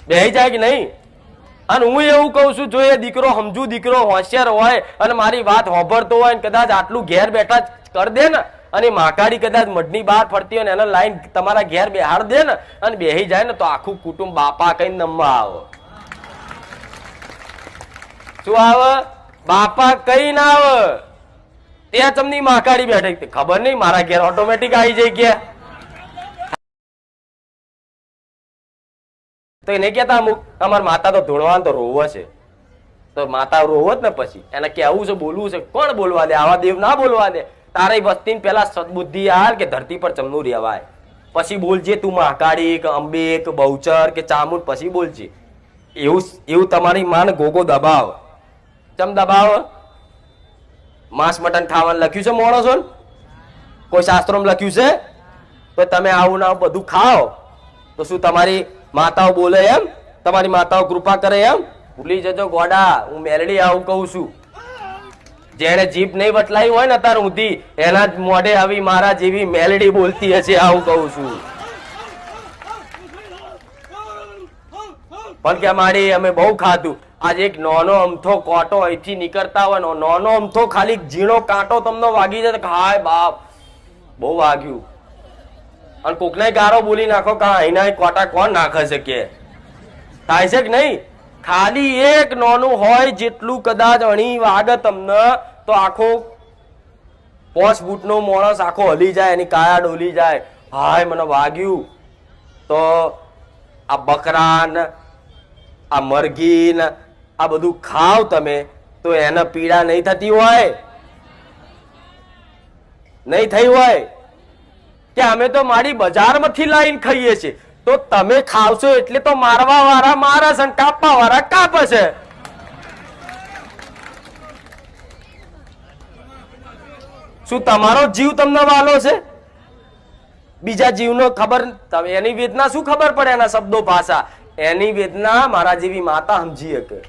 બેહી જાય કે નહીં? અને હું એવું કહું છું, જો એ દીકરો સમજુ દીકરો હોશિયાર હોય અને મારી વાત સાંભળતો હોય ને કદાચ આટલું ઘેર બેઠા કરી દે ને, અને માકાડી કદાચ મઢની બહાર ફરતી હોય ને એને લાઈન તમારા ઘેર બેહાડ દે ને અને બેહી જાય ને, તો આખું કુટુંબ બાપા કઈ નમવા આવે. શું આવે? બાપા કઈ ના આવે. ત્યાં તમને માકાડી બેઠી ખબર નહીં, મારા ઘેર ઓટોમેટિક આવી જાય ગયા. તો એને કેતા અમુક અમારા માતા તો ધૂણવાન તો રોવો છે, તો માતા રોવો જ ને પછી એને કેવું છે, બોલવું છે. કોણ બોલવા દે? આવા દેવ ના બોલવા દે. તારે વસ્તી પેલા સદબુદ્ધિ હાલ કે ધરતી પર ચમનું રહેવાય, પછી બોલજે તું મહાકાળી કે અંબે કે બહુચર કે ચામુંડ, પછી બોલજે. એવું તમારી માને ગોગો દબાવ. ચમ દબાવ? માંસ મટન ખાવાનું લખ્યું છે માણસો? કોઈ શાસ્ત્રોમાં લખ્યું છે? તો તમે આવું ના બધું ખાઓ તો શું તમારી માતાઓ બોલે એમ? તમારી માતાઓ કૃપા કરે એમ? ભૂલી જજો ગોડા, હું મેલડી આવું કહું છું. જેને જીભ નહીં વટલાઈ હોય ને અત્યારે ઊંધી, એના જ મોઢે આવી મારા જેવી મેલડી બોલતી હશે, આવું કહું છું. પણ કે મારી અમે બહુ ખાધું. આજે એક નાનો અમથો કોટો અહીંથી નીકળતા હોય, નાનો અમથો ખાલી ઝીણો કાંટો તમને વાગી જાય, હાય બાપ બહુ વાગ્યું. અને કોકને ગારો બોલી નાખો કે અહીંના કોટા કોણ નાખે છે કે થાય છે કે નહીં? ખાલી એક નાનું હોય જેટલું કદાચ અણી વાગે તમને, તો આખો 5 ફૂટનો માણસ આખો હલી જાય, એની કાયા ડોલી જાય. હાય મને વાગ્યું. તો આ બકરા ને આ મરઘી ને આ બધું ખાવ તમે તો એને પીડા નહીં થતી હોય? નહીં થઈ હોય કે અમે તો મારી બજારમાંથી લાઈન ખાઈએ છીએ, તો તમે ખાવશો એટલે તો મારવા વાળા મારે છે, કાપવા વાળા કાપે છે. શું તમારો જીવ તમને વાલો છે? બીજા જીવનો ખબર, એની વેદના શું ખબર પડે? એના શબ્દો ભાષા, એની વેદના મારા જેવી માતા સમજી શકે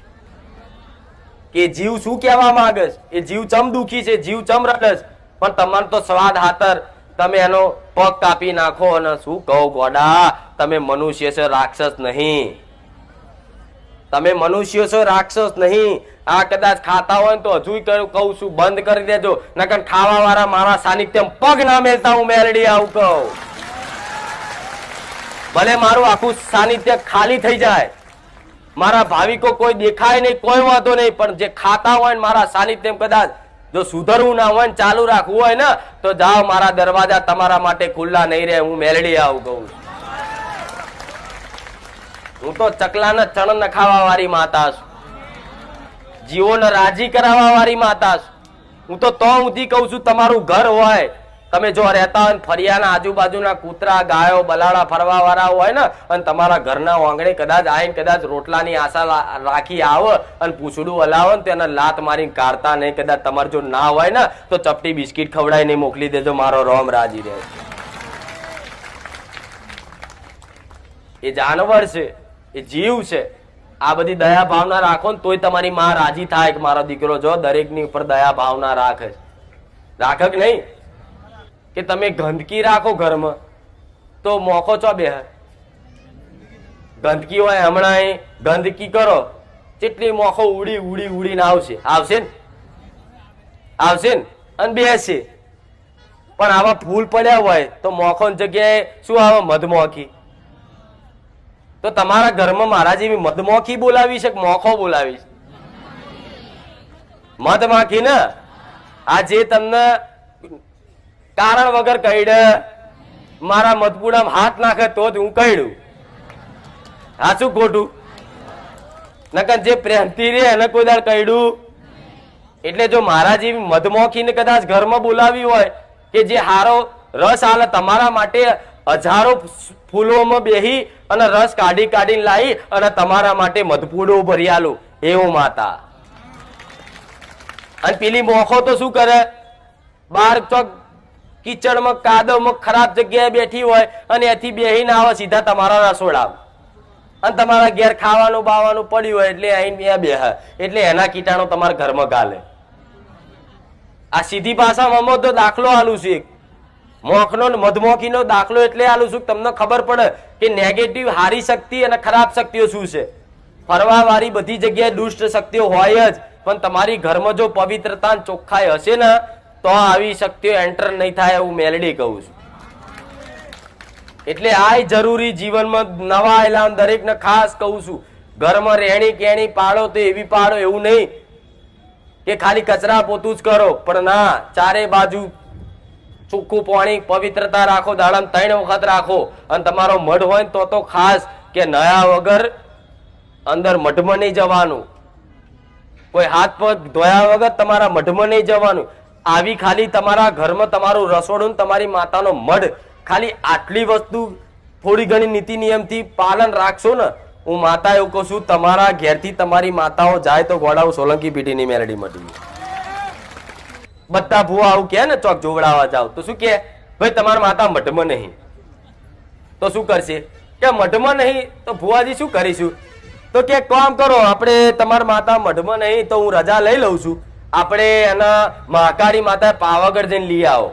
કે જીવ શું કહેવા માંગે છે, એ જીવ ચમ દુખી છે, જીવ ચમ રડે છે. પણ તમારે તો સ્વાદ હાતર તમે એનો પગ કાપી નાખો. અને શું કહો ગોડા, તમે મનુષ્ય છો, રાક્ષસ નહીં. તમે મનુષ્ય છો, રાક્ષસ નહીં. આ કદાચ ખાતા હોય તો હજુ કહું છું બંધ કરી દેજો, નકર ખાવા વાળા મારા સાનિધ્યમ પગ ના મેલતા હું મેલડી આવું કહું. ભલે મારું આખું સાનિધ્ય ખાલી થઈ જાય, મારા ભાવિકો કોઈ દેખાય નહીં, કોઈ વાંધો નહીં, પણ જે ખાતા હોય મારા સાનિધ્યમ કદાચ જો સુધરવું ના હોય, ચાલુ રાખવું હોય ને, તો જાઓ, મારા દરવાજા તમારા માટે ખુલ્લા નહીં રહે. હું મેલડી આવું કહું. હું તો ચકલાને ચણ નખાવા વાળી માતા છું, જીવોને રાજી કરાવવા વાળી માતા છું. હું તો ઊંધી કહું છું, તમારું ઘર હોય, તમે જો રહેતા હોય ફરિયાના આજુબાજુના કૂતરા ગાયો બલાડા ફરવા વાળા હોય ને, અને તમારા ઘરના આંગણે કદાચ આવીને કદાચ રોટલાની આશા રાખી આવે અને પૂછડું હલાવે ને તેને લાત મારીને કાઢતા નહીં, કદાચ તમારે જો ના હોય ને તો ચપટી બિસ્કીટ ખવડાવીને મોકલી દેજો, મારો રોમ રાજી રહે. એ જાનવર છે, એ જીવ છે. આ બધી દયા ભાવના રાખો ને તોય તમારી માં રાજી થાય કે મારો દીકરો જો દરેકની ઉપર દયા ભાવના રાખે. રાખે કે નહીં? કે તમે ગંદકી રાખો ઘરમાં તો મોકો ચો બે ગંદકી હોય, હમણાં ગંદકી કરો કેટલી મોકો ઉડી ઉડી ઉડીને આવશે ને અને બેસે. પણ આવા ફૂલ પડ્યા હોય તો મોકો જગ્યાએ શું આવે? મધમોખી. તો તમારા ઘરમાં મારા જેવી મધમોખી બોલાવી છે કે મોખો બોલાવી છે? મધમાખી ને. આ જે તમને કારણ વગર કહીડે, મારા મધપુડામાં હાથ નાખે તો જ હું કહીડું. સાચું ખોટું? નકર જે પ્રેમથી રે એને કોઈ દાડ કહીડું. એટલે જો મારા જેવી મધમોખીને કદાચ ઘરમાં બોલાવી હોય કે જે હારો રસ આલે તમારા માટે, હજારો ફૂલોમાં બેહી અને રસ કાઢી કાઢીને લાવી અને તમારા માટે મધપુડો ભરી આલું, એવું માતા. અને પેલી મોખો તો શું કરે? બાર ચોક કિચડમાં કાદવમાં ખરાબ જગ્યાએ બેઠી હોય અને એથી બેહીને આવે સીધા તમારા રસોડા, અને તમારા ઘેર ખાવાનું બાવાનું પડ્યું હોય એટલે અહીં બેહ, એટલે એના કીટાણુ તમારા ઘરમાં ગાલે. આ સીધી ભાષામાં તો દાખલો આલું છું, મોખનો મધમોખીનો દાખલો એટલે આલું છું તમને ખબર પડે કે નેગેટિવ હારી શક્તિ અને ખરાબ શક્તિઓ શું છે. ફરવા વાળી બધી જગ્યાએ દુષ્ટ શક્તિઓ હોય જ, પણ તમારી ઘરમાં જો પવિત્રતા ચોખ્ખાઈ હશે ને તો આવી શક્તિઓ એન્ટર નહીં થાય એવું મેલડી કહું છું. એટલે આ જરૂરી જીવનમાં નવા આયેલા દરેકને ખાસ કહું છું, ઘરમાં રહેણી કેણી પાડો તો એવી પાડો, એવું નહીં કે ખાલી કચરા પોતું જ કરો, પણ ના, ચારે બાજુ ચોખ્ખું પાણી પવિત્રતા રાખો, દાડામાં 3 વખત રાખો. અને તમારો મઢ હોય તો ખાસ કે નયા વગર અંદર મઢમાં નહીં જવાનું, કોઈ હાથ પગ ધોયા વગર તમારા મઢમાં નહીં જવાનું. આવી ખાલી તમારા ઘરમાં તમારું રસોડું, તમારી માતાનો મઢ, ખાલી આટલી વસ્તુ થોડી ઘણી નીતિ નિયમથી પાલન રાખશો ને, હું માતા એવું કહું છું, તમારા ઘેરથી તમારી માતાઓ જાય તો ગોડાઉ સોલંકી પીઢીની મેલડી મટી. બધા ભૂવા આવું કે ને ચોક જોવડાવવા જાવ તો શું કે, ભાઈ તમારા માતા મઢમાં નહીં, તો શું કરશે કે મઢમાં નહીં તો ભુવાજી શું કરીશું, તો કે કામ કરો, આપણે તમારા માતા મઢમાં નહીં તો હું રજા લઈ લઉં છું, આપણે એના મહાકાળી માતા પાવાગઢ જઈને લઈ આવો.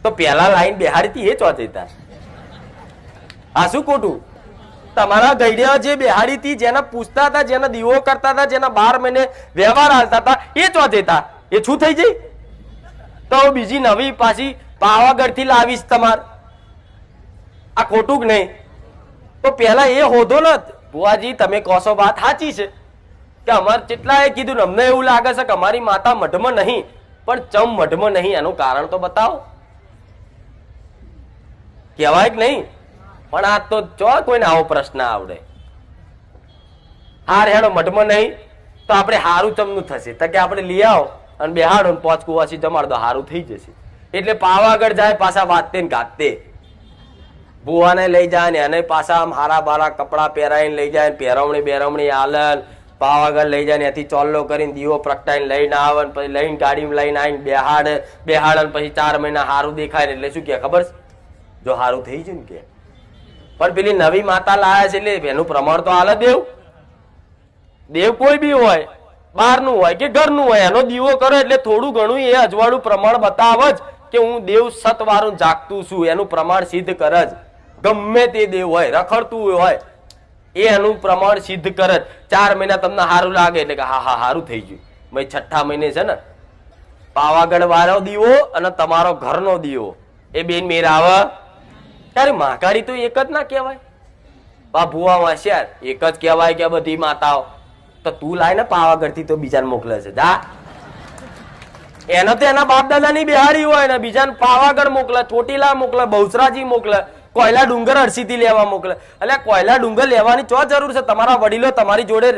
તો પેલા લાઈન બેહાડી એ ચોથી હતા. આ શું ખોટું? તમારા ગઈડિયા જે બેહાડી હતી, જેને પૂછતા હતા, જેને દીવો કરતા હતા, જેના 12 મહિને વ્યવહાર હાલતા હતા, એ ચોથી હતા. એ શું થઈ જઈ? તો બીજી નવી પાછી પાવાગઢ થી લાવીશ તમાર. આ ખોટું કે નહીં? તો પેલા એ હોદો ને બુઆજી, તમે કહો વાત સાચી છે કે અમારે કેટલાએ કીધું, અમને એવું લાગે છે કે અમારી માતા મઢમાં નહીં, પણ ચમ મઢમાં નહીં એનું કારણ તો બતાવો. કહેવાય કે નહીં? પણ આ તો જો કોઈને આવો પ્રશ્ન આવડે, હાર હેડો મઢમાં નહીં તો આપણે હારું ચમનું થશે, તો કે આપણે લઈ આવો અને બેહાડો ને 5 કુવાસી જમાડ દો, હારું થઈ જશે. એટલે પાવાગઢ જાય પાછા વાતે ને ગાતે, ભુવાને લઈ જાય ને એને પાછા આમ હારા બારા કપડા પહેરાઈને લઈ જાય, પહેરવણી બેરવણી આલન, પાવાગઢ લઈ જાય ને એથી ચોલ્લો કરીને દીવો પ્રગટાઈને લઈને આવે, પછી લઈને ગાડીમાં લઈને આવીને બેહાડે પછી 4 મહિના હારું દેખાય ને એટલે શું કે ખબર છે, જો હારું થઈ જાય ને કે. પણ પેલી નવી માતા લાયા છે એટલે એનું પ્રમાણ તો હાલ દેવ દેવ કોઈ બી હોય, બહારનું હોય કે ઘરનું હોય, એનો દીવો કરો એટલે થોડું ઘણું એ અજવાળું પ્રમાણ બતાવે જ કે હું દેવ સતવારું જાગતું છું, એનું પ્રમાણ સિદ્ધ કરે જ. ગમે તે દેવ હોય, રખડતું હોય, એ એનું પ્રમાણ સિદ્ધ કરે જ. 4 મહિના તમને સારું લાગે એટલે કે હા હા સારું થઈ ગયું. ભાઈ 6થા મહિને છે ને પાવાગઢ વાળો દીવો અને તમારો ઘરનો દીવો એ બેન મેર આવે ત્યારે મહાકાળી તો એક જ ના કહેવાય? બા ભુવા વાંસ્યાર એક જ કહેવાય કે બધી માતાઓ. તો તું લાય ને પાવાગઢ થી તો બીજાને મોકલે છે, જા. એને તો એના બાપ દાદા ની બિહારી હોય ને બીજાને પાવાગઢ મોકલે, ચોટીલા મોકલે, બહુચરાજી મોકલે, કોયલા ડુંગર અરસીથી લેવા મોકલે. એટલે કોયલા ડુંગર લેવાની ચો જરૂર છે? તમારા વડીલો તમારી જોડે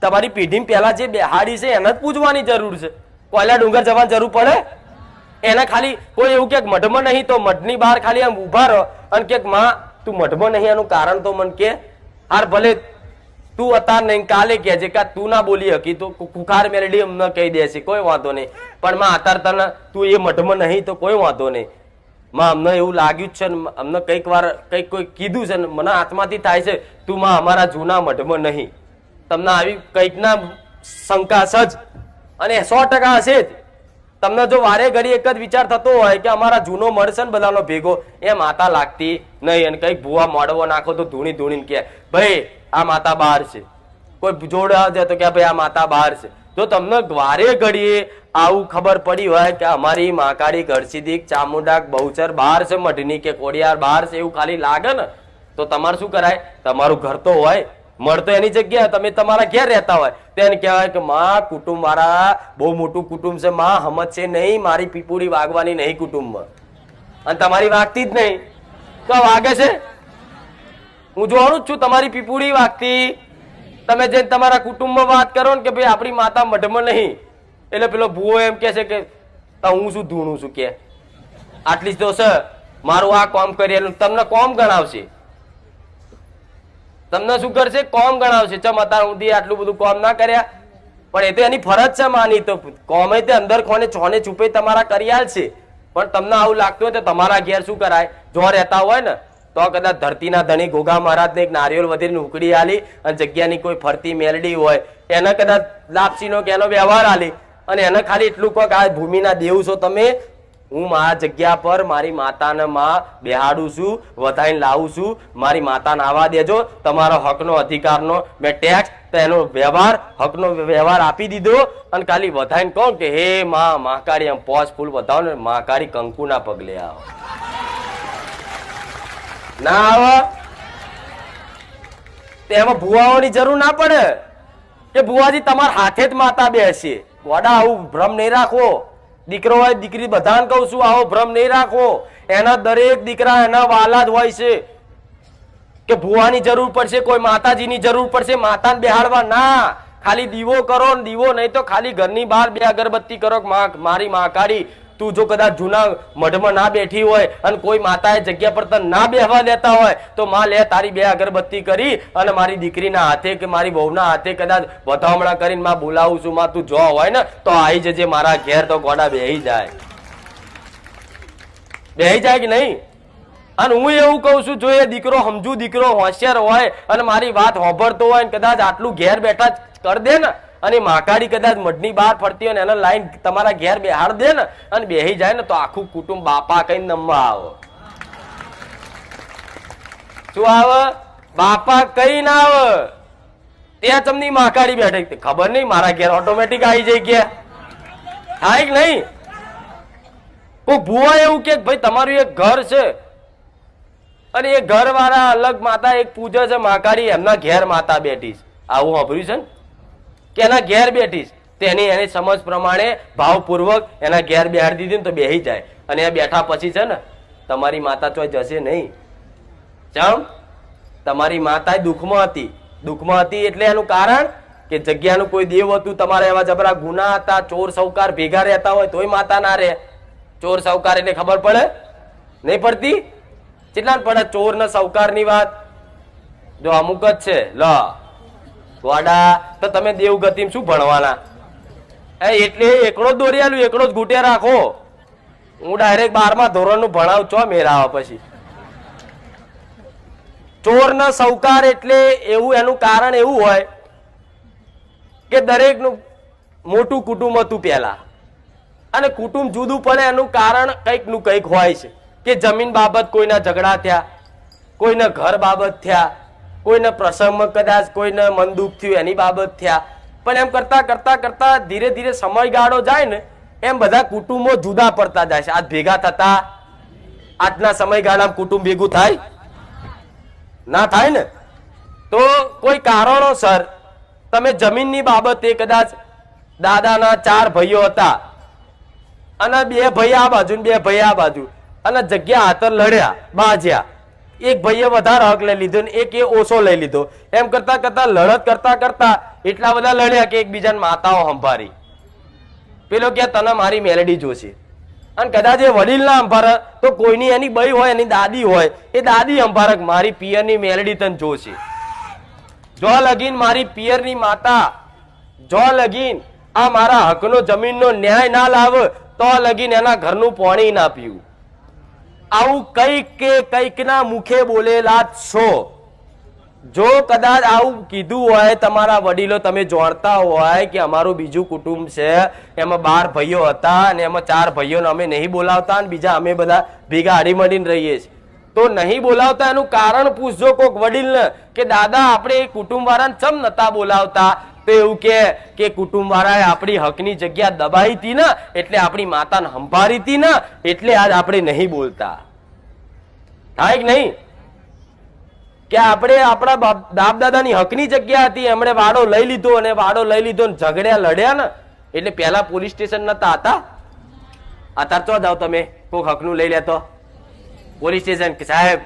તમારી પેઢી પહેલા જે બેહાડી છે એને જ પૂજવાની જરૂર છે. કોયલા ડુંગર જવાની જરૂર પડે? એને ખાલી કોઈ એવું કે મઢમાં નહીં તો મઢની બહાર ખાલી આમ ઉભા રહો અને કે માં તું મઢમાં નહીં, એનું કારણ તો મને કે. હાર ભલે તું અત્યાર નહીં કાલે કે છે કે તું ના બોલી હકી તો કુખાર મેલડી અમને કહી દેશે, કોઈ વાંધો નહીં. પણ માં અત્યારે તને તું એ મઢમાં નહીં તો કોઈ વાંધો નહીં. માં અમને એવું લાગ્યું છે, અમને કઈક વાર કઈક કોઈ કીધું છે, મને આત્માથી થાય છે તું માં અમારા જૂના મઢમાં નહીં. તમને આવી કઈક ના શંકા સજ અને 100% હશે જ. તમને જો વારે ઘડી એક જ વિચાર થતો હોય કે અમારા જૂનો મળશે ને બધાનો ભેગો, એ માતા લાગતી નહીં. અને કઈક ભૂવા મોડવો નાખો તો ધૂણી ધૂણીને કે ભાઈ આ માતા બહાર છે, કોઈ જોડે જાય તો કે ભાઈ આ માતા બહાર છે. જો તમને વારે ઘડીએ આવું ખબર પડી હોય કે અમારી મહાકાળી ગઢસીધી ચામુંડા બહુચર બહાર છે, મઢની કે કોડિયાર બહાર છે, એવું ખાલી લાગે ને તો તમારે શું કરાય? તમારું ઘર તો હોય, મળતો એની જગ્યાએ તમે તમારા ઘેર રહેતા હોય તો એને કહેવાય કે માં કુટુંબ મારા બહુ મોટું કુટુંબ છે, માં હમત છે નહીં, મારી પીપુડી વાગવાની નહીં કુટુંબમાં. અને તમારી વાગતી જ નહીં તો વાગે છે? હું જોવાનું જ છું તમારી પીપુડી વાગતી. તમે જે તમારા કુટુંબમાં વાત કરો ને કે ભાઈ આપણી માતા મઢમાં નહીં, એટલે પેલો ભૂવો એમ કે છે કે હું શું ધૂણું છું કે આટલી જ તો છે, મારું આ કામ કરી તમને કોમ ગણાવશે. તમને શું કરશે? કોમ ગણાવશે. ચમ અત્યાર સુધી આટલું બધું કોમ ના કર્યા, પણ એ તો એની ફરજ છે માની. તો કોમે તે અંદર કોને છોને છુપે તમારા કરી આલશે. પણ તમને આવું લાગતું હોય તો તમારા ઘેર શું કરાય? જો રહેતા હોય ને તો કદાચ ધરતીના ધણી ગોગા મહારાજને એક નારિયેળ વધીને ઉકળી આલી અને જગ્યાની કોઈ ફરતી મેલડી હોય એને કદાચ લાપસીનો કે એનો વ્યવહાર આલી અને એને ખાલી એટલું કહો કે આ ભૂમિના દેવ છો તમે, હું મારા જગ્યા પર મારી માતાને માં બેહાડું છું, વધાઈને લાવું છું. મારી માતાને આવવા દેજો. તમારો હકનો અધિકારનો મેં ટેક્સ તો એનો વ્યવહાર હકનો વ્યવહાર આપી દીધો અને ખાલી વધાઈને કહું કે હે માં મહાકાળી એમ પોચ ફૂલ વધાવો ને મહાકાળી કંકુના પગલે આવો. ના આવો તેમાં ભુવાઓની જરૂર ના પડે કે ભુવાજી તમારા હાથે જ માતા બેસે. વડા આવું ભ્રમ નહીં રાખવો. દીકરો હોય દીકરી બધાને કહું છું આવો ભ્રમ નહીં રાખવો. એના દરેક દીકરા એના વાલા જ હોય છે કે ભુવાની જરૂર પડશે, કોઈ માતાજીની જરૂર પડશે, માતાને બેહાડવા ના. ખાલી દીવો કરો ને દીવો નહીં તો ખાલી ઘરની બહાર 2 અગરબત્તી કરો. મારી મહાકાળી તું જો કદાચ જૂના મઢમાં ના બેઠી હોય અને કોઈ માતાએ જગ્યા પર તને ના બેહવા દેતા હોય તો માં લે તારી 2 અગરબત્તી કરી અને મારી દીકરીના હાથે કે મારી વહુના હાથે કદાચ વધામણા કરીને માં બોલાવું છું. માં તું જો હોય ને તો આવી જજે મારા ઘેર. તો ગોડા બેહી જાય કે નહીં? અને હું એવું કઉ છું જો એ દીકરો સમજુ દીકરો હોશિયાર હોય અને મારી વાત સાંભળતો હોય ને કદાચ આટલું ઘેર બેઠા કરી દે ને અને મહાકાળી કદાચ મઢની બહાર ફરતી હોય ને એને લાઈન તમારા ઘેર બેહાડ દે ને અને બેહી જાય ને તો આખું કુટુંબ બાપા કઈ નમવા આવે. શું આવે? બાપા કઈ ના આવે. ત્યાં ચમની મહાકાળી બેઠી ખબર નહીં મારા ઘેર ઓટોમેટિક આવી જાય કે થાય કે નહીં? કોઈ ભુવા એવું કે ભાઈ તમારું એક ઘર છે અને એ ઘર વાળા અલગ માતા એક પૂજા છે મહાકાળી એમના ઘેર માતા બેઠી છે. આવું સાંભળ્યું છે ને કે એના ઘેર બેઠી તેની એની સમજ પ્રમાણે ભાવપૂર્વક એના ઘેર બેહાડી દીધી ને તો બેહી જાય. અને એ બેઠા પછી છે ને તમારી માતા ચોય જશે નહીં. ચમ તમારી માતા દુઃખમાં હતી એટલે એનું કારણ કે જગ્યાનું કોઈ દેવ હતું, તમારા એવા જબરા ગુના હતા, ચોર સૌકાર ભેગા રહેતા હોય તોય માતા ના રહે. ચોર સૌકાર એટલે ખબર પડે નહીં પડતી? કેટલા પડે ચોર ને સૌકાર ની વાત? જો અમુક જ છે. લો વાડા તો તમે દેવગતિ શું ભણવાના? એટલે એકડો જ દોરી આલું, એકડો જ ઘૂંટે રાખો. હું ડાયરેક્ટ 12મા ધોરણનું ભણાવું છો મેરા પછી. ચોર ને સૌકાર એટલે એવું એનું કારણ એવું હોય કે દરેકનું મોટું કુટુંબ હતું પહેલા અને કુટુંબ જુદું પડે એનું કારણ કંઈક નું કંઈક હોય છે કે જમીન બાબત કોઈના ઝઘડા થયા, કોઈને ઘર બાબત થયા, કોઈને પ્રસંગમાં કદાચ કોઈને મન દુઃખ થયું એની બાબત થયા. પણ એમ કરતા કરતા કરતા ધીરે ધીરે સમયગાળો જાય ને એમ બધા કુટુંબો જુદા પડતા જાય છે. આજ ભેગા થતા આજના સમયગાળામાં કુટુંબ ભેગું થાય ના થાય ને? તો કોઈ કારણોસર તમે જમીનની બાબતે કદાચ દાદાના 4 ભાઈઓ હતા અને 2 ભાઈ આ બાજુ ને 2 ભાઈ આ બાજુ અને જગ્યા હાથર લડ્યા બાજ્યા. એક ભાઈએ વધારે હક લઈ લીધો ને એક એ ઓછો લઈ લીધો. એમ કરતા કરતા લડત કરતા કરતા એટલા બધા લડ્યા કે એકબીજાને માતાઓ સંભાળી. પેલો કે તને મારી મેલડી જોશે અને કદાચ એ વડીલ ના સંભાળે તો કોઈની એની બઈ હોય એની દાદી હોય એ દાદી સંભાળે મારી પિયરની મેલડી તને જોશે. જો લગીન મારી પિયરની માતા જો લગીન આ મારા હકનો જમીનનો ન્યાય ના લાવે તો લગીન એના ઘરનું પાણી ના પીવું. આવું કંઈક ના મુખે બોલેલા છો. જો કદાચ આવું કીધું હોય તમારા વડીલો, તમે જાણતા હોય કે અમારું બીજું કુટુંબ છે એમાં 12 ભાઈઓ હતા અને એમાં 4 ભાઈઓને અમે નહીં બોલાવતા અને બીજા અમે બધા ભેગા હળીમળીને રહીએ છીએ તો નહીં બોલાવતા એનું કારણ પૂછજો કોક વડીલને કે દાદા આપણે એ કુટુંબ વાળાને ચમ નતા બોલાવતા? તો એવું કે કુટુંબ વાળાએ આપણી હકની જગ્યા દબાઈ હતી ને એટલે આપણી માતાને સંભાળી હતી ને એટલે આજ આપણે નહીં બોલતા. થાય કે નહીં? કે આપણે આપણા બાપ દાદાની હકની જગ્યા હતી એમણે વાડો લઈ લીધો અને વાડો લઈ લીધો ને ઝઘડ્યા લડ્યા ને એટલે પેલા પોલીસ સ્ટેશન નતા હતા. અત્યારે ચો જાવ તમે કોઈક હકનું લઈ લેતો પોલીસ સ્ટેશન કે સાહેબ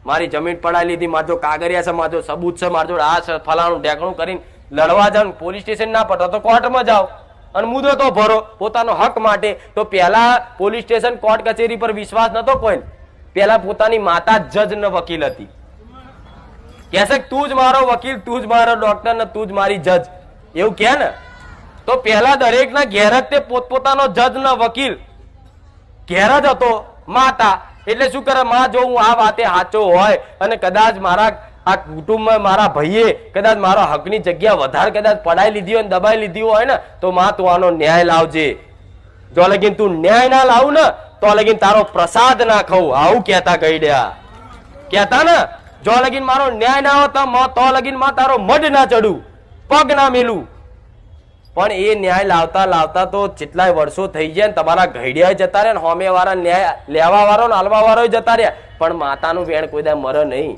મારી જમીન પડાવી લીધી, મારો કાગળિયા છે, મારો સબૂત છે, મારો આ છે, ફલાણું ઢેકણું કરીને લડવા જાવ પોલીસ સ્ટેશન ના પડતો તો કોર્ટમાં જાઓ અને મુદ્દો તો ભરો પોતાનો હક માટે. તો પેલા પોલીસ સ્ટેશન કોર્ટ કચેરી પર વિશ્વાસ નતો કોઈ. પેલા પોતાની માતા જજ ને વકીલ હતી. કહેશે તું જ મારો વકીલ, તું જ મારો ડોક્ટર ને તું જ મારી જજ એવું કે ને? તો પેલા દરેક ના ઘેર જ તે પોતપોતાનો જજ ને વકીલ ઘેર જ હતો માતા. એટલે શું કરે માં જો હું આ વાતે સાચો હોય અને કદાચ મારા આ કુટુંબમાં મારા ભાઈએ કદાચ મારા હકની જગ્યા વધારે કદાચ પડાઈ લીધી હોય દબાઈ લીધી હોય ને તો માં તું આનો ન્યાય લાવજે. જો લગીન તું ન્યાય ના લાવ ને તો લગીન તારો પ્રસાદ ના ખાઉં, આવું કહેતા ગઈડ્યા. કહેતા ને જો લગીન મારો ન્યાય ના હોતો તો લગીન માં તારો મઢ ના ચડું, પગ ના મેલું. પણ એ ન્યાય લાવતા લાવતા તો કેટલાય વર્ષો થઈ ગયા ને તમારા ઘડિયા જતા રહ્યા ને હોમે વાળા ન્યાય લેવા વાળો ને હાલવા વાળો જતા રહ્યા, પણ માતાનું વેણ કોઈ દા મરે નહીં.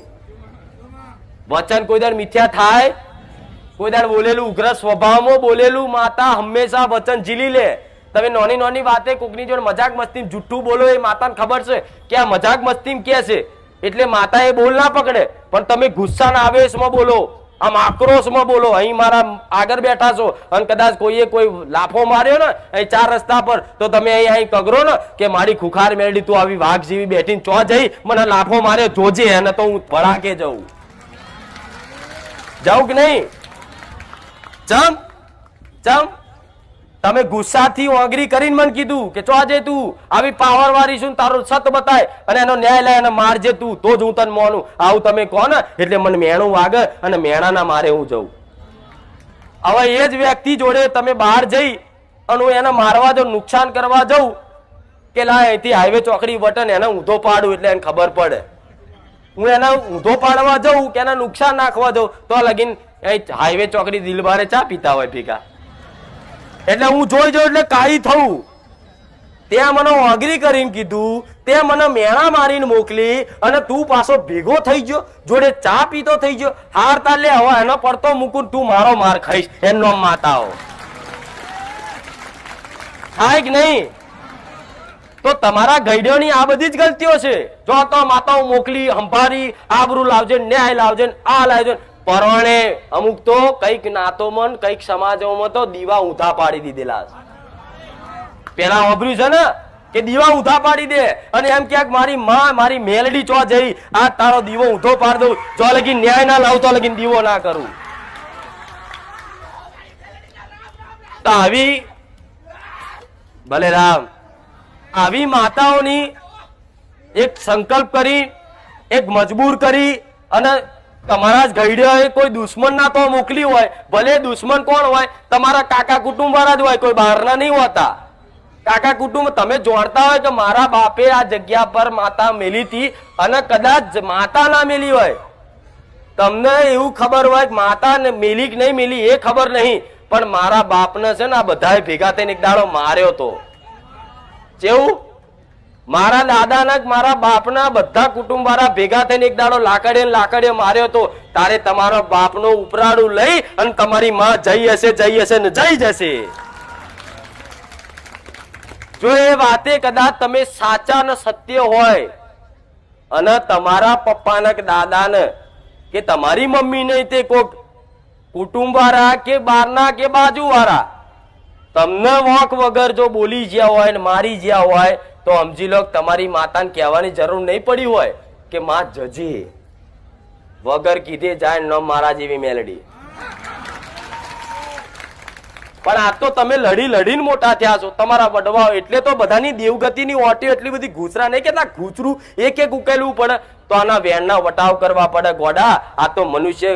વચન કોઈ દર મિથ્યા થાય, કોઈ દર બોલેલું ઉગ્ર સ્વભાવમાં બોલેલું માતા હંમેશા વચન ઝીલી લે. તમે નાની નાની વાતે કોકની જોડે મજાક મસ્તી જુઠ્ઠું બોલો એ માતાને ખબર છે કે આ મજાક મસ્તી કે છે, એટલે માતા એ બોલ ના પકડે. પણ તમે ગુસ્સાના આવેશમાં બોલો, આમ આક્રોશમાં બોલો, અહીં મારા આગળ બેઠા છો અને કદાચ કોઈએ કોઈ લાફો માર્યો ને અહીં 4 રસ્તા પર, તો તમે અહીં કગરો ને કે મારી ખુખાર મેળડી તું આવી વાઘ જેવી બેઠીને ચો જઈ મને લાફો માર્યો જોજે, અને તો હું ભડાકે જઉં. જાઉં કે નહીં? ચમ તમે ગુસ્સાથી ઓગરી કરીને મને કીધું કે ચોજે તું આવી પાવર વાળી છું, તારો સત બતાય અને એનો ન્યાય લે અને મારજે તું, તો જ હું તને મોનું. આવું તમે કહો ને એટલે મને મેણું વાગે અને મેણાના મારે હું જઉં. હવે એ જ વ્યક્તિ જોડે તમે બહાર જઈ અને હું એને મારવા જાઉં, નુકસાન કરવા જાઉં કે લા અહીંથી હાઈવે ચોકડી વટન એને ઊંધો પાડું એટલે એને ખબર પડે. હું એને ઊંધો પાડવા જાઉં કે એને નુકસાન નાખવા જાઉં તો લગીન હાઈવે ચોકડી દિલબારે ચા પીતા હોય ભેગા, એટલે હું જોઈ જાઉં એટલે કાઈ થવું. ત્યાં મને ઓગરી કરીને કીધું, તે મને મેણા મારીને મોકલી અને તું પાછો ભેગો થઈ ગયો, જોડે ચા પીતો થઈ ગયો. હાર તાર લે હવે એનો પડતો મૂકું, તું મારો માર ખાઈશ એમનો માતાઓ થાય કે નહીં? તો તમારા ગઈડોની આ બધી જ ગલતીઓ છે. જો તો માતાઓ મોકલી સંભારી આબરૂ લાવજે, ન્યાય લાવજે, આ લાવજે. પરણે અમુક તો કઈક નાતોમાં કઈક સમાજોમાં તો દીવા ઊંધા પાડી દીધેલા છે. પેલા વાપર્યું છે ને કે દીવા ઊંધા પાડી દે અને એમ ક્યાંક મારી માં મારી મેલડી ચો જઈ આ તારો દીવો ઊંધો પાડી દઉં, જો લગી ન્યાય ના લાવતો લગી દીવો ના કરું. તો આવી ભલે રામ આવી માતાઓની એક સંકલ્પ કરી, એક મજબૂર કરી અને તમારા જ ગઈડે કોઈ દુશ્મન ના તો મોકલી હોય, ભલે દુશ્મન કોણ હોય તમારા કાકા કુટુંબ વાળા જ હોય, કોઈ બહારના નહીં હોતા. કાકા કુટુંબ તમે જોડતા હોય કે મારા બાપે આ જગ્યા પર માતા મેલી હતી અને કદાચ માતા ના મેલી હોય, તમને એવું ખબર હોય કે માતા ને મેલી કે નહીં મેલી એ ખબર નહીં, પણ મારા બાપને છે ને આ બધા ભેગા થઈને એક દાડો માર્યો તો. કેવું? મારા દાદાના મારા બાપના બધા કુટુંબ વાળા ભેગા થઈને એક દાડો લાકડીએ માર્યો તો. તારે તમારો બાપનો ઉપરાડું લઈ અને તમારી માં જઈ હશે ને જઈ જશે. જો એ વાતે કદાચ તમે સાચા ને સત્ય હોય અને તમારા પપ્પાના કે દાદાને કે તમારી મમ્મી નહીં તે કોક કુટુંબ વાળા કે બહારના કે બાજુ વાળા તમને વોક વગર જો બોલી જ્યાં હોય ને મારી જ્યાં હોય તો સમજી લો તમારી માતાને કહેવાની જરૂર નહીં પડી હોય કે માં જજે, વગર કીધે જાય ન મારા જેવી મેલડી. પણ આ તો તમે લડી લડીને મોટા થયા છો, તમારા વડવાઓ એટલે તો બધાની દેવગતિની ઓટી એટલી બધી ઘૂસરા નહીં, કેટલા ઘૂસરું એક એક ઉકેલવું પડે તો આના વેણના વટાવ કરવા પડે. ગોડા આ તો મનુષ્ય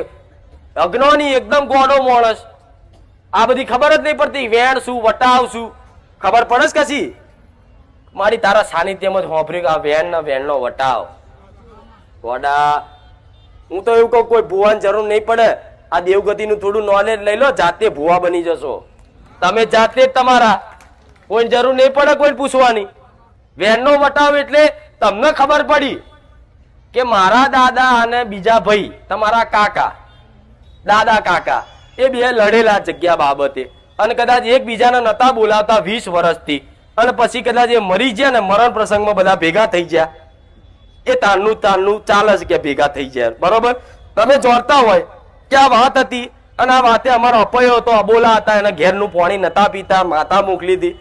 અજ્ઞાની એકદમ ગોડો માણસ, આ બધી ખબર જ નહીં પડતી વેણ શું વટાવ શું ખબર પડે જ કશી. મારી તારા સાનિધ્યમાં જ હોંભરી આ વેણનો વટાવ. ગોડા હું તો એવું કહું કોઈ ભૂવાની જરૂર નહીં પડે, આ દેવગતિનું થોડું નોલેજ લઈ લો, જાતે ભૂવા બની જશો તમે જાતે જ. તમારા કોઈ જરૂર નહીં પડે કોઈ પૂછવાની. વેણનો વટાવ એટલે તમને ખબર પડી કે મારા દાદા અને બીજા ભાઈ તમારા કાકા દાદા કાકા એ બે લડેલા જગ્યા બાબતે અને કદાચ એકબીજાને નતા બોલાવતા 20 વર્ષથી અને પછી કદાચ એ મરી ગયા ને મરણ પ્રસંગમાં બધા ભેગા થઈ ગયા, એ તારનું ચાલે છે કે ભેગા થઈ જાય. બરોબર? તમે જોડતા હોય કે આ વાત હતી અને આ વાતે અમારો અપયો હતો, અબોલા હતા, એના ઘેરનું પાણી નતા પીતા, માતા મોકલી હતી.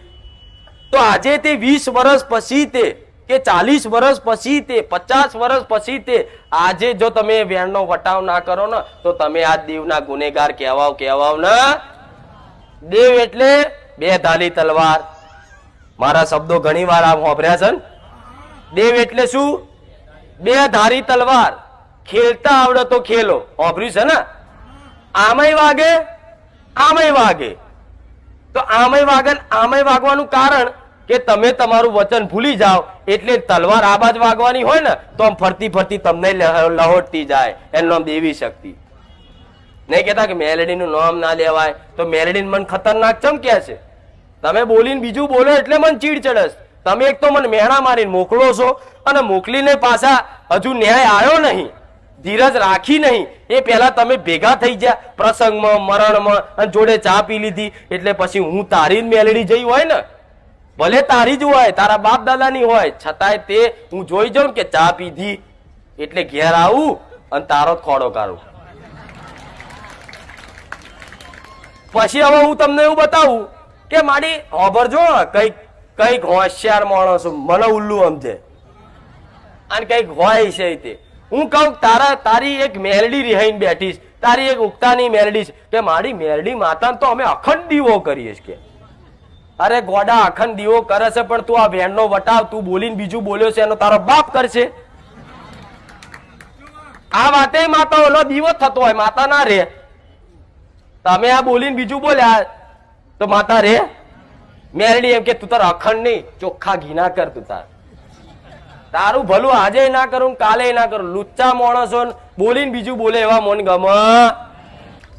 તો આજે તે 20 વર્ષ પછી તે કે 40 વર્ષ પછી તે 50 વર્ષ પછી તે આજે જો તમે વેણનો વટાવ ના કરો ને તો તમે આ દેવના ગુનેગાર કહેવાવ ને. દેવ એટલે બે ધાલી તલવાર. મારા શબ્દો ઘણી વાર આપ વાપર્યા છે. દેવ એટલે શું? બે ધારી તલવાર. ખેલતા આવડે તો ખેલો, વાપર્યું છે ને? આમય વાગે આમય વાગે. તો આમય વાગે આમય વાગવાનું કારણ કે તમે તમારું વચન ભૂલી જાઓ એટલે તલવાર આ બાજ વાગવાની હોય ને તો આમ ફરતી ફરતી તમને લહોટતી જાય. એનું નામ દેવી શક્તિ. નહીં કેતા કે મેલેડીનું નામ ના લેવાય તો મેલેડી મન ખતરનાક ચમ કે છે. તમે બોલીને બીજું બોલો એટલે મન ચીડ ચડસ. તમે એક તો મને મેણા મારીને મોકલો છો અને મોકલીને પાછા હજુ ન્યાય આવ્યો નહીં, ધીરજ રાખી નહીં. એ પહેલા તમે ભેગા થઈ ગયા પ્રસંગમાં મરણમાં અને જોડે ચા પી લીધી એટલે પછી હું તારી મેલેડી જઈ હોય ને, ભલે તારી જ હોય, તારા બાપ દાદાની હોય, છતાંય તે હું જોઈ જાઉં કે ચા પીધી એટલે ઘેર આવું અને તારો જ ખોડો કાઢું. પછી હવે હું તમને એવું બતાવું કે મારી હોભરજો કઈક હોશિયાર માણસો મને ઉલ્લુ સમજે અને કઈક હોય છે તે. હું કહું તારી એક મેલડી રિહાઈને બેઠીશ, તારી એક ઉગતાની મેલડી છે કે મારી મેલડી માતા તો અમે અખંડ દીવો કરીએ કે. અરે ગોડા અખંડ દીવો કરે છે પણ તું આ વેણનો વટાવ તું બોલીને બીજું બોલ્યો છે એનો તારો બાપ કરશે. આ વાતે માતા ઓલો દીવો થતો હોય માતા ના રે. તમે આ બોલીને બીજું બોલ્યા તો માતા રે. મેરડી એમ કે તું તાર અખંડ નહીં ચોખ્ખા ઘી ના કર, તું તારું ભલું આજે ના કરું કાલે ના કરું. લુચ્ચા માણસો બોલીને બીજું બોલે એવા મોન ગમ.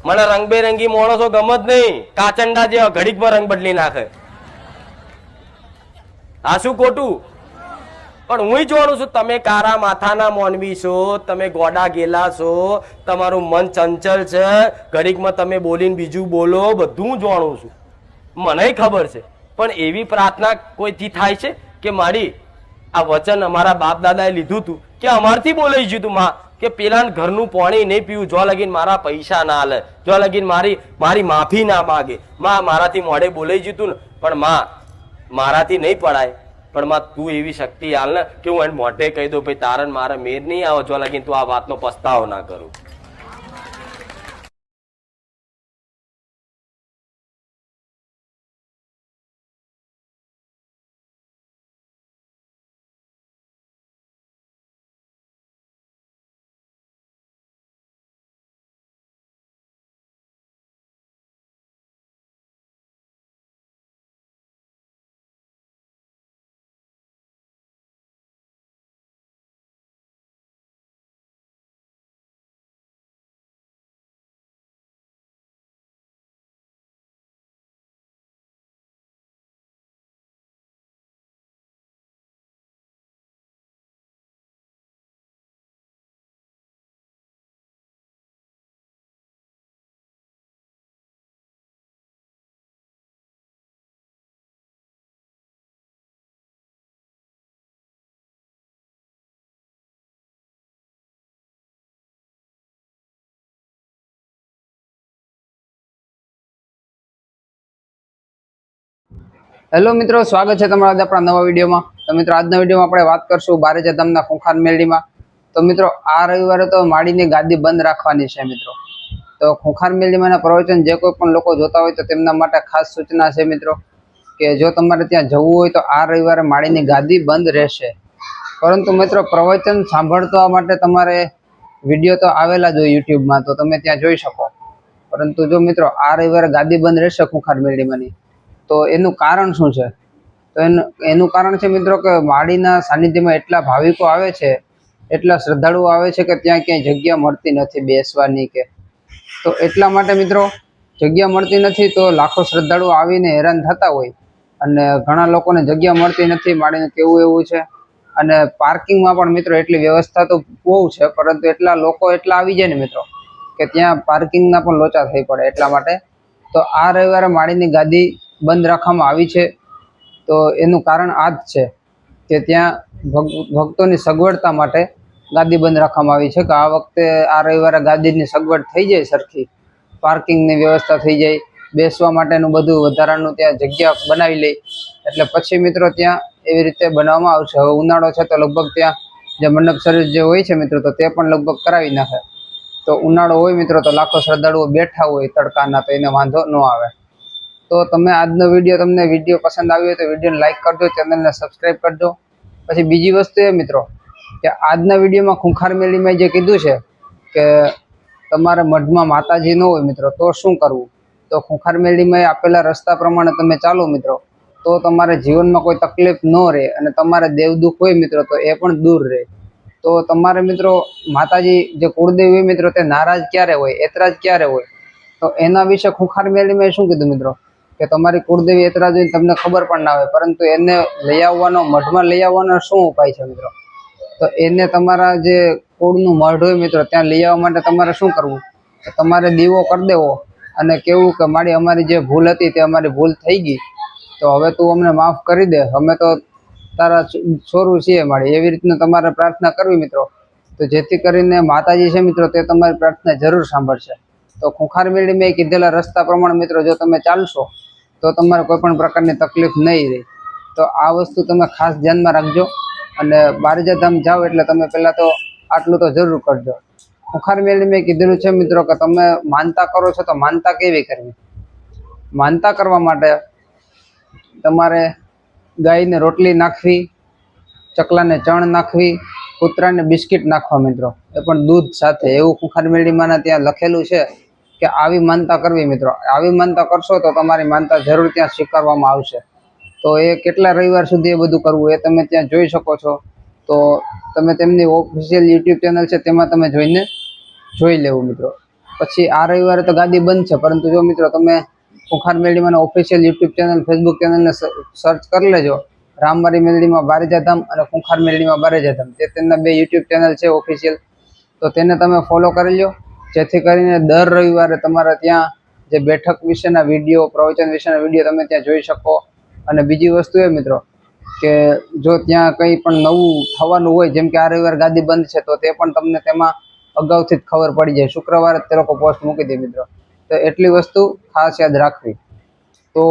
મને રંગબેરંગી માણસો ગમ જ નહીં. કાચંડા જેવા ઘડીકમાં રંગ બદલી નાખે. આ શું ખોટું? પણ હું જોડું છું તમે કારા માથાના મોનવી છો, તમે ગોડા ગેલા છો, તમારું મન ચંચલ છે, ઘડીકમાં તમે બોલીને બીજું બોલો, બધું જાણું છું, મને ખબર છે. પણ એવી પ્રાર્થના કોઈથી થાય છે કે મારી આ વચન અમારા બાપ દાદાએ લીધું હતું કે અમારથી બોલાઈ ગયું હતું માં કે પેલા ઘરનું પાણી નહીં પીવું જો લગીને મારા પૈસા ના હાલે, જો લગીને મારી માફી ના માગે. માં મારાથી મોઢે બોલાઈ ગયું ને પણ માં મારાથી નહીં પડાય. પણ માં તું એવી શક્તિ હાલ ને કે હું એને મોઢે કહી દઉં ભાઈ તારે મારા મેર નહીં આવો જો લગીને તું આ વાતનો પસ્તાવો ના કરું. હેલો મિત્રો, સ્વાગત છે તમારા આપણા નવા વિડીયોમાં. તો મિત્રો આજના વિડીયોમાં આપણે વાત કરશું બારેજા ધામના ખૂંખાર મેલડીમાં. તો મિત્રો આ રવિવારે તો માડીની ગાદી બંધ રાખવાની છે મિત્રો. તો ખૂંખાર મેલડીમાંના પ્રવચન જે કોઈ પણ લોકો જોતા હોય તો તેમના માટે ખાસ સૂચના છે મિત્રો કે જો તમારે ત્યાં જવું હોય તો આ રવિવારે માડીની ગાદી બંધ રહેશે. પરંતુ મિત્રો પ્રવચન સાંભળવા માટે તમારે વિડીયો તો આવેલા જ હોય યુટ્યુબમાં, તો તમે ત્યાં જોઈ શકો. પરંતુ જો મિત્રો આ રવિવારે ગાદી બંધ રહેશે ખૂંખાર મેલડીમાંની, તો એનું કારણ શું છે? તો એનું કારણ છે મિત્રો કે માડીના સાનિધ્યમાં એટલા ભાવિકો આવે છે, એટલા શ્રદ્ધાળુઓ આવે છે કે ત્યાં ક્યાંય જગ્યા મળતી નથી બેસવાની કે. તો એટલા માટે મિત્રો જગ્યા મળતી નથી તો લાખો શ્રદ્ધાળુઓ આવીને હેરાન થતા હોય અને ઘણા લોકોને જગ્યા મળતી નથી. માડીનું કેવું એવું છે. અને પાર્કિંગમાં પણ મિત્રો એટલી વ્યવસ્થા તો બહુ છે, પરંતુ એટલા લોકો એટલા આવી જાય ને મિત્રો કે ત્યાં પાર્કિંગના પણ લોચા થઈ પડે. એટલા માટે તો આ રવિવારે માડીની ગાદી બંધ રાખવામાં આવી છે. તો એનું કારણ આ જ છે કે ત્યાં ભક્તોની સગવડતા માટે ગાદી બંધ રાખવામાં આવી છે કે આ વખતે આ રવિવારે ગાદીની સગવડ થઈ જાય સરખી, પાર્કિંગની વ્યવસ્થા થઈ જાય, બેસવા માટેનું બધું વધારાનું ત્યાં જગ્યા બનાવી લે. એટલે પછી મિત્રો ત્યાં એવી રીતે બનાવવામાં આવશે. હવે ઉનાળો છે તો લગભગ ત્યાં જે મંડપ સર્વિસ જે હોય છે મિત્રો તો તે પણ લગભગ કરાવી નાખે. તો ઉનાળો હોય મિત્રો તો લાખો શ્રદ્ધાળુઓ બેઠા હોય તડકાના, તો એને વાંધો ન આવે. તો તમે આજનો તમને વિડીયો પસંદ આવ્યો હોય તો વિડીયોને લાઇક કરજો, ચેનલને સબસ્ક્રાઈબ કરજો. પછી બીજી વસ્તુ એ મિત્રો કે આજના વિડીયોમાં ખૂંખાર મેલડીમાં જે કીધું છે કે તમારે મઢમાં માતાજી ન હોય મિત્રો તો શું કરવું, તો ખૂંખાર મેલડીમાં આપેલા રસ્તા પ્રમાણે તમે ચાલો મિત્રો તો તમારે જીવનમાં કોઈ તકલીફ ન રહે અને તમારે દેવ દુઃખ હોય મિત્રો તો એ પણ દૂર રહે. તો તમારે મિત્રો માતાજી જે કુળદેવી હોય મિત્રો તે નારાજ ક્યારે હોય, એતરાજ ક્યારે હોય, તો એના વિશે ખૂંખાર મેળવીમાં શું કીધું મિત્રો કે તમારી કુળદેવી એતરાજ હોય તમને ખબર પણ ના હોય, પરંતુ એને લઈ આવવાનો, મઢમાં લઈ આવવાનો શું ઉપાય છે મિત્રો? તો એને તમારા જે કુળનું મઢ હોય મિત્રો ત્યાં લઈ આવવા માટે તમારે શું કરવું? તમારે દીવો કરી દેવો અને કેવું કે મારી અમારી જે ભૂલ હતી તે અમારી ભૂલ થઈ ગઈ, તો હવે તું અમને માફ કરી દે, અમે તો તારા છોરું છીએ મારી, એવી રીતના તમારે પ્રાર્થના કરવી મિત્રો. તો જેથી કરીને માતાજી છે મિત્રો તે તમારી પ્રાર્થના જરૂર સાંભળશે. તો ખૂંખાર મેળવી મેં કીધેલા રસ્તા પ્રમાણે મિત્રો જો તમે ચાલશો તો તમારે કોઈ પણ પ્રકારની તકલીફ નહીં રહે. તો આ વસ્તુ તમે ખાસ ધ્યાનમાં રાખજો. અને બારેજા ધામ જાઓ એટલે તમે પહેલાં તો આટલું તો જરૂર કરજો. ખૂંખાર મેળવી મેં કીધેલું છે મિત્રો કે તમે માનતા કરો છો તો માનતા કેવી કરવી? માનતા કરવા માટે તમારે ગાયને રોટલી નાખવી, ચકલાને ચણ નાખવી, કૂતરાને બિસ્કિટ નાખવા મિત્રો, એ પણ દૂધ સાથે. એવું ખૂંખાર મેળવીમાં ત્યાં લખેલું છે કે આવી માનતા કરવી મિત્રો. આવી માનતા કરશો તો તમારી માનતા જરૂર ત્યાં સ્વીકારવામાં આવશે. તો એ કેટલા રવિવાર સુધી એ બધું કરવું એ તમે ત્યાં જોઈ શકો છો. તો તમે તેમની ઓફિશિયલ યુટ્યુબ ચેનલ છે તેમાં તમે જોઈને જોઈ લેવું મિત્રો. પછી આ રવિવારે તો ગાદી બંધ છે, પરંતુ જો મિત્રો તમે ખૂંખાર મેળવીમાં ઓફિશિયલ યુટ્યુબ ચેનલ, ફેસબુક ચેનલને સર્ચ કરી લેજો, રામવારી મેલડીમાં બારેજા ધામ અને ખૂંખાર મેલડીમાં બારેજા ધામ, તે તેમના 2 યુટ્યુબ ચેનલ છે ઓફિશિયલ. તો તેને તમે ફોલો કરી લો, જેથી કરીને દર રવિવારે તમારા ત્યાં જે બેઠક વિશેના વિડીયો, પ્રવચન વિશેના વિડીયો તમે ત્યાં જોઈ શકો. અને બીજી વસ્તુ એ મિત્રો કે જો ત્યાં કંઈ પણ નવું થવાનું હોય, જેમ કે આ રવિવાર ગાદી બંધ છે, તો તે પણ તમને તેમાં અગાઉથી જ ખબર પડી જાય. શુક્રવારે તે લોકો પોસ્ટ મૂકી દે મિત્રો. તો એટલી વસ્તુ ખાસ યાદ રાખવી. તો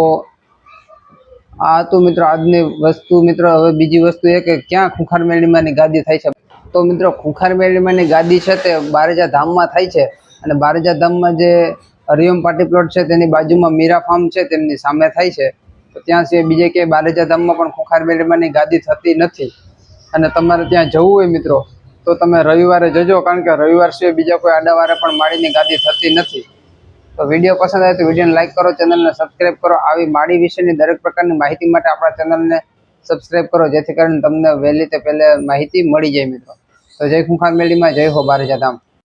આ હતું મિત્રો આજની વસ્તુ મિત્રો. હવે બીજી વસ્તુ એ કે ક્યાં ખૂંખાર મેળવીમાંની ગાદી થાય છે? તો મિત્રો ખૂંખાર મેળવીમાંની ગાદી છે તે બારેજા ધામમાં થાય છે. અને બારેજા ધામમાં જે હરિઓમ પાર્ટી પ્લોટ છે તેની બાજુમાં મીરા ફાર્મ છે તેમની સામે થાય છે. તો ત્યાં સિવાય બીજે ક્યાંય બારેજા ધામમાં પણ ખૂંખાર મેળવીમાંની ગાદી થતી નથી. અને તમારે ત્યાં જવું હોય મિત્રો તો તમે રવિવારે જજો, કારણ કે રવિવાર સિવાય બીજા કોઈ આડાવારે પણ માળીની ગાદી થતી નથી. તો વિડીયો પસંદ આવે તો વિડીયોને લાઇક કરો, ચેનલને સબસ્ક્રાઈબ કરો. આવી માળી વિશેની દરેક પ્રકારની માહિતી માટે આપણા ચેનલને સબસ્ક્રાઈબ કરો, જેથી કરીને તમને વહેલી તે પહેલે માહિતી મળી જાય મિત્રો. તો જય ખૂંખાર મેળવીમાં, જય હો બારેજા ધામ.